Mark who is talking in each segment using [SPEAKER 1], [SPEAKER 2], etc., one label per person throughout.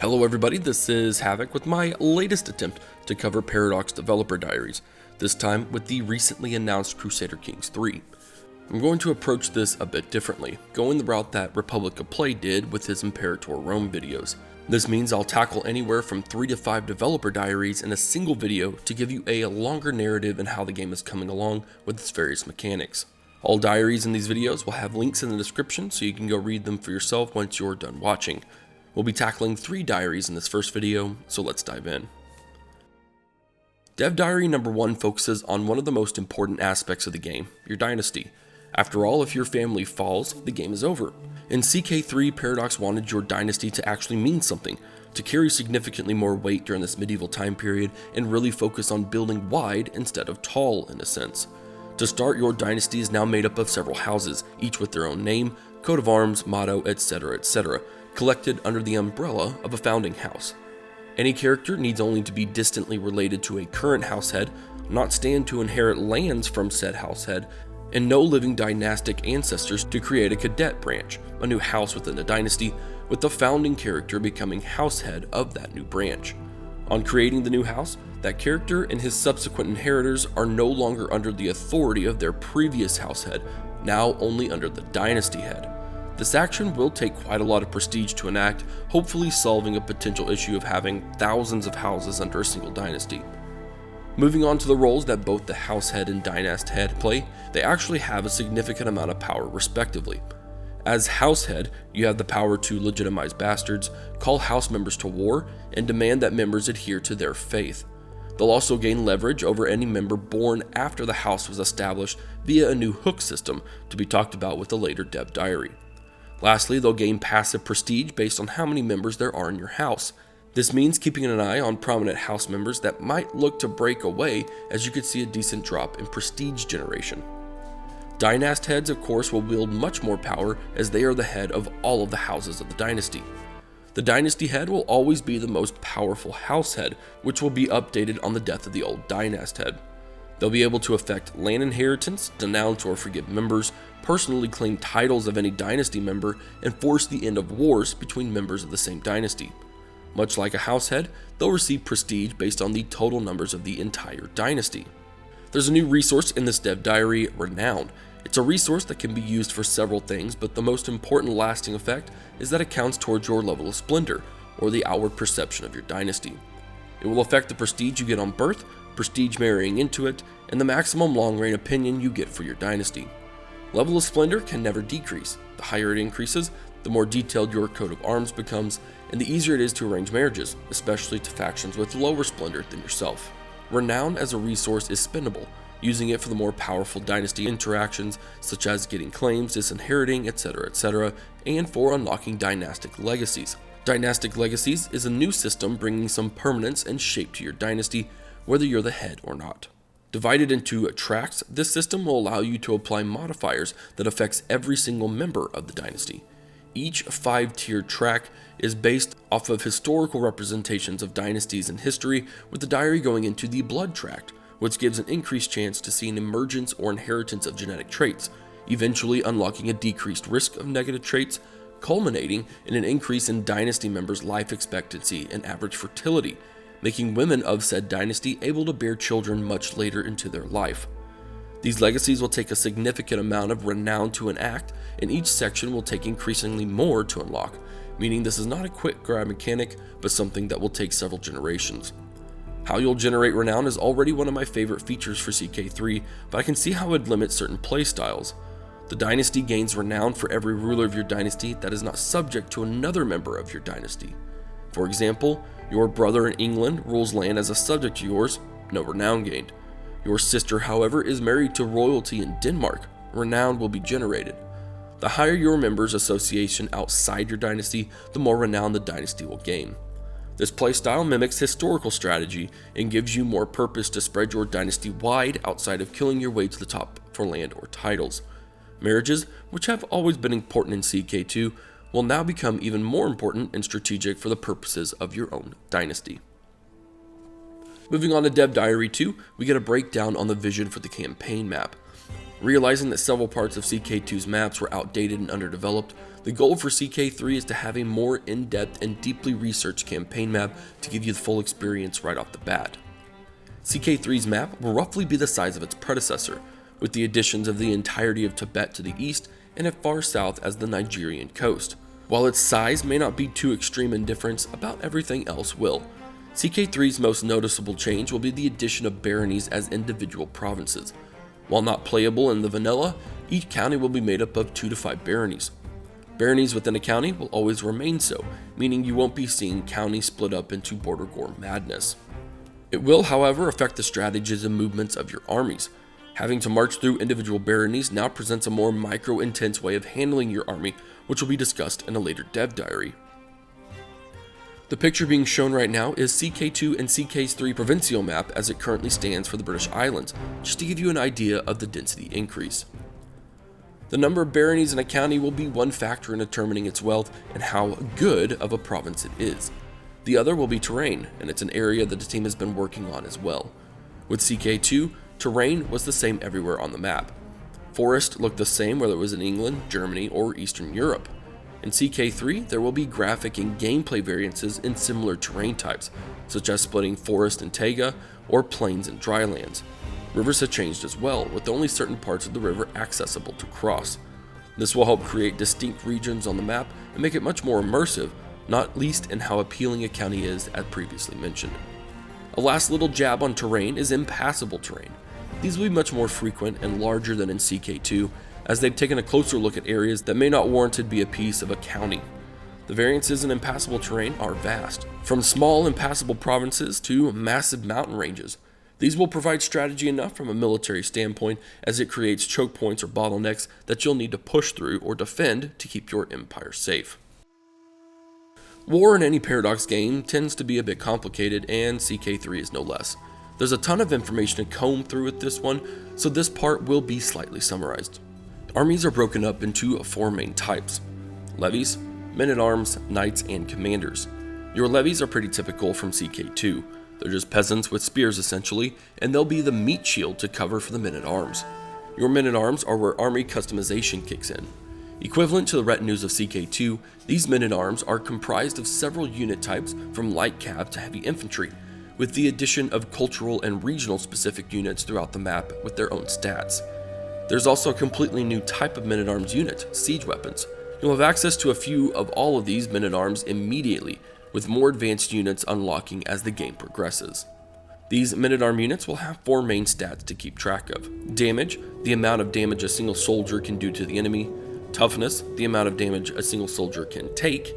[SPEAKER 1] Hello everybody, this is Havoc with my latest attempt to cover Paradox Developer Diaries, this time with the recently announced Crusader Kings III. I'm going to approach this a bit differently, going the route that Republic of Play did with his Imperator Rome videos. This means I'll tackle anywhere from 3 to 5 developer diaries in a single video to give you a longer narrative and how the game is coming along with its various mechanics. All diaries in these videos will have links in the description so you can go read them for yourself once you're done watching. We'll be tackling 3 diaries in this first video, so let's dive in. Dev Diary number 1 focuses on one of the most important aspects of the game, your dynasty. After all, if your family falls, the game is over. In CK3, Paradox wanted your dynasty to actually mean something, to carry significantly more weight during this medieval time period and really focus on building wide instead of tall in a sense. To start, your dynasty is now made up of several houses, each with their own name, coat of arms, motto, etc., collected under the umbrella of a founding house. Any character needs only to be distantly related to a current house head, not stand to inherit lands from said house head, and no living dynastic ancestors to create a cadet branch, a new house within the dynasty, with the founding character becoming house head of that new branch. On creating the new house, that character and his subsequent inheritors are no longer under the authority of their previous house head, now only under the dynasty head. This action will take quite a lot of prestige to enact, hopefully solving a potential issue of having thousands of houses under a single dynasty. Moving on to the roles that both the house head and dynast head play, they actually have a significant amount of power respectively. As house head, you have the power to legitimize bastards, call house members to war, and demand that members adhere to their faith. They'll also gain leverage over any member born after the house was established via a new hook system to be talked about with a later Dev Diary. Lastly, they'll gain passive prestige based on how many members there are in your house. This means keeping an eye on prominent house members that might look to break away, as you could see a decent drop in prestige generation. Dynast heads, of course, will wield much more power as they are the head of all of the houses of the dynasty. The dynasty head will always be the most powerful house head, which will be updated on the death of the old dynast head. They'll be able to affect land inheritance, denounce or forgive members, personally claim titles of any dynasty member, and force the end of wars between members of the same dynasty. Much like a house head, they'll receive prestige based on the total numbers of the entire dynasty. There's a new resource in this Dev Diary, Renown. It's a resource that can be used for several things, but the most important lasting effect is that it counts towards your level of splendor, or the outward perception of your dynasty. It will affect the prestige you get on birth, prestige marrying into it, and the maximum long-reign opinion you get for your dynasty. Level of splendor can never decrease. The higher it increases, the more detailed your coat of arms becomes, and the easier it is to arrange marriages, especially to factions with lower splendor than yourself. Renown as a resource is spendable, using it for the more powerful dynasty interactions such as getting claims, disinheriting, etc., and for unlocking dynastic legacies. Dynastic legacies is a new system bringing some permanence and shape to your dynasty, whether you're the head or not. Divided into tracks, this system will allow you to apply modifiers that affects every single member of the dynasty. Each 5-tiered track is based off of historical representations of dynasties in history, with the diary going into the blood tract, which gives an increased chance to see an emergence or inheritance of genetic traits, eventually unlocking a decreased risk of negative traits, culminating in an increase in dynasty members' life expectancy and average fertility, making women of said dynasty able to bear children much later into their life. These legacies will take a significant amount of renown to enact, and each section will take increasingly more to unlock, meaning this is not a quick grab mechanic, but something that will take several generations. How you'll generate renown is already one of my favorite features for CK3, but I can see how it would limit certain playstyles. The dynasty gains renown for every ruler of your dynasty that is not subject to another member of your dynasty. For example, your brother in England rules land as a subject to yours, no renown gained. Your sister, however, is married to royalty in Denmark, renown will be generated. The higher your members' association outside your dynasty, the more renown the dynasty will gain. This playstyle mimics historical strategy and gives you more purpose to spread your dynasty wide outside of killing your way to the top for land or titles. Marriages, which have always been important in CK2, will now become even more important and strategic for the purposes of your own dynasty. Moving on to Dev Diary 2, we get a breakdown on the vision for the campaign map. Realizing that several parts of CK2's maps were outdated and underdeveloped, the goal for CK3 is to have a more in-depth and deeply researched campaign map to give you the full experience right off the bat. CK3's map will roughly be the size of its predecessor, with the additions of the entirety of Tibet to the east and as far south as the Nigerian coast. While its size may not be too extreme in difference, about everything else will. CK3's most noticeable change will be the addition of baronies as individual provinces. While not playable in the vanilla, each county will be made up of 2 to 5 baronies. Baronies within a county will always remain so, meaning you won't be seeing counties split up into border gore madness. It will, however, affect the strategies and movements of your armies. Having to march through individual baronies now presents a more micro-intense way of handling your army, which will be discussed in a later Dev Diary. The picture being shown right now is CK2 and CK3 provincial map as it currently stands for the British Islands, just to give you an idea of the density increase. The number of baronies in a county will be one factor in determining its wealth and how good of a province it is. The other will be terrain, and it's an area that the team has been working on as well. With CK2, terrain was the same everywhere on the map. Forest looked the same whether it was in England, Germany, or Eastern Europe. In CK3, there will be graphic and gameplay variances in similar terrain types, such as splitting forest and taiga, or plains and drylands. Rivers have changed as well, with only certain parts of the river accessible to cross. This will help create distinct regions on the map and make it much more immersive, not least in how appealing a county is, as previously mentioned. A last little jab on terrain is impassable terrain. These will be much more frequent and larger than in CK2, as they've taken a closer look at areas that may not warranted be a piece of a county. The variances in impassable terrain are vast, from small impassable provinces to massive mountain ranges. These will provide strategy enough from a military standpoint, as it creates choke points or bottlenecks that you'll need to push through or defend to keep your empire safe. War in any Paradox game tends to be a bit complicated, and CK3 is no less. There's a ton of information to comb through with this one, so this part will be slightly summarized. Armies are broken up into 4 main types: levies, men-at-arms, knights, and commanders. Your levies are pretty typical from CK2. They're just peasants with spears essentially, and they'll be the meat shield to cover for the men-at-arms. Your men-at-arms are where army customization kicks in. Equivalent to the retinues of CK2, these men-at-arms are comprised of several unit types from light cav to heavy infantry, with the addition of cultural and regional specific units throughout the map with their own stats. There's also a completely new type of men-at-arms unit, siege weapons. You'll have access to a few of all of these men-at-arms immediately, with more advanced units unlocking as the game progresses. These men-at-arms units will have 4 main stats to keep track of: damage, the amount of damage a single soldier can do to the enemy; toughness, the amount of damage a single soldier can take;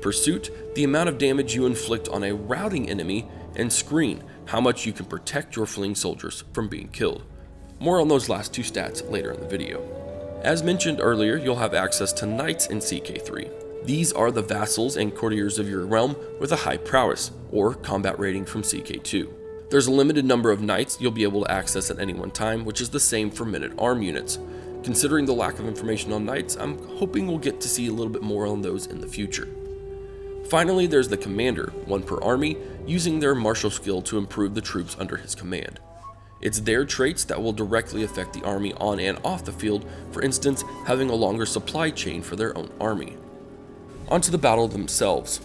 [SPEAKER 1] pursuit, the amount of damage you inflict on a routing enemy; and screen, how much you can protect your fleeing soldiers from being killed. More on those last 2 stats later in the video. As mentioned earlier, you'll have access to knights in CK3. These are the vassals and courtiers of your realm with a high prowess, or combat rating from CK2. There's a limited number of knights you'll be able to access at any one time, which is the same for men-at-arms units. Considering the lack of information on knights, I'm hoping we'll get to see a little bit more on those in the future. Finally, there's the commander, 1 per army, using their martial skill to improve the troops under his command. It's their traits that will directly affect the army on and off the field, for instance, having a longer supply chain for their own army. Onto the battle themselves.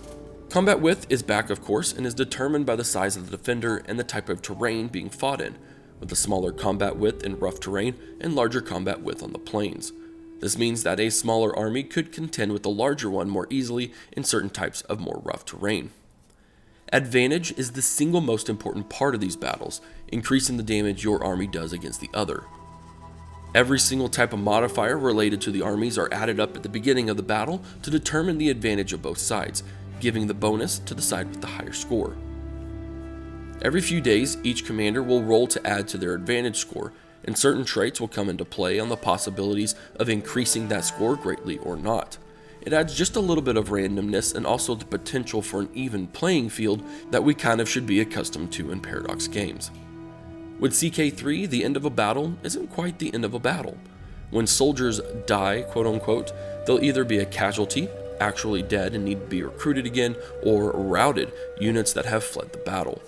[SPEAKER 1] Combat width is back, of course, and is determined by the size of the defender and the type of terrain being fought in, with a smaller combat width in rough terrain and larger combat width on the plains. This means that a smaller army could contend with a larger one more easily in certain types of more rough terrain. Advantage is the single most important part of these battles, increasing the damage your army does against the other. Every single type of modifier related to the armies are added up at the beginning of the battle to determine the advantage of both sides, giving the bonus to the side with the higher score. Every few days, each commander will roll to add to their advantage score, and certain traits will come into play on the possibilities of increasing that score greatly or not. It adds just a little bit of randomness and also the potential for an even playing field that we kind of should be accustomed to in Paradox games. With CK3, the end of a battle isn't quite the end of a battle. When soldiers die, quote unquote, they'll either be a casualty, actually dead and need to be recruited again, or routed, units that have fled the battle.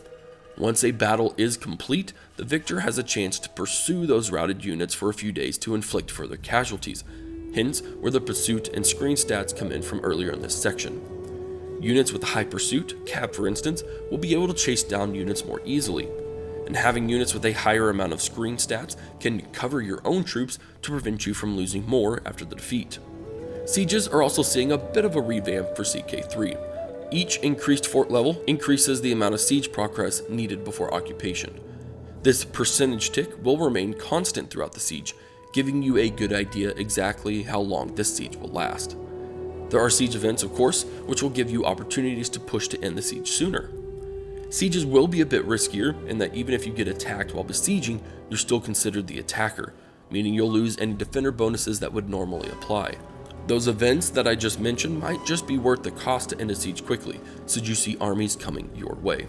[SPEAKER 1] Once a battle is complete, the victor has a chance to pursue those routed units for a few days to inflict further casualties, hence where the pursuit and screen stats come in from earlier in this section. Units with high pursuit, Cav for instance, will be able to chase down units more easily, and having units with a higher amount of screen stats can cover your own troops to prevent you from losing more after the defeat. Sieges are also seeing a bit of a revamp for CK3. Each increased fort level increases the amount of siege progress needed before occupation. This percentage tick will remain constant throughout the siege, giving you a good idea exactly how long this siege will last. There are siege events, of course, which will give you opportunities to push to end the siege sooner. Sieges will be a bit riskier in that even if you get attacked while besieging, you're still considered the attacker, meaning you'll lose any defender bonuses that would normally apply. Those events that I just mentioned might just be worth the cost to end a siege quickly, should you see armies coming your way.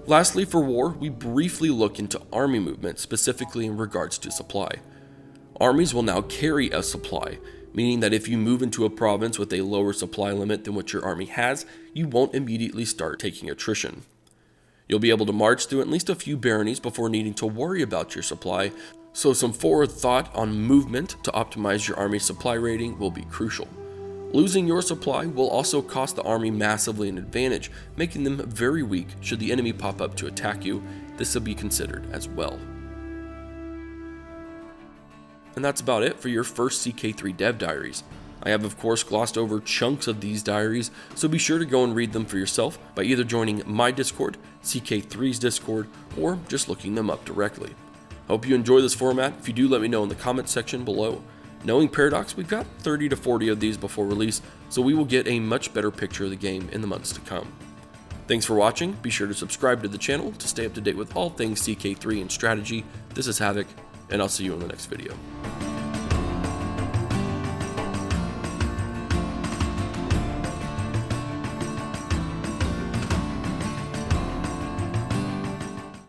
[SPEAKER 1] Lastly, for war, we briefly look into army movement, specifically in regards to supply. Armies will now carry a supply, meaning that if you move into a province with a lower supply limit than what your army has, you won't immediately start taking attrition. You'll be able to march through at least a few baronies before needing to worry about your supply, so some forward thought on movement to optimize your army supply rating will be crucial. Losing your supply will also cost the army massively an advantage, making them very weak should the enemy pop up to attack you. This will be considered as well. And that's about it for your first CK3 Dev Diaries. I have of course glossed over chunks of these diaries, so be sure to go and read them for yourself by either joining my Discord, CK3's Discord, or just looking them up directly. Hope you enjoy this format. If you do, let me know in the comments section below. Knowing Paradox, we've got 30 to 40 of these before release, so we will get a much better picture of the game in the months to come. Thanks for watching. Be sure to subscribe to the channel to stay up to date with all things CK3 and strategy. This is Havoc, and I'll see you in the next video.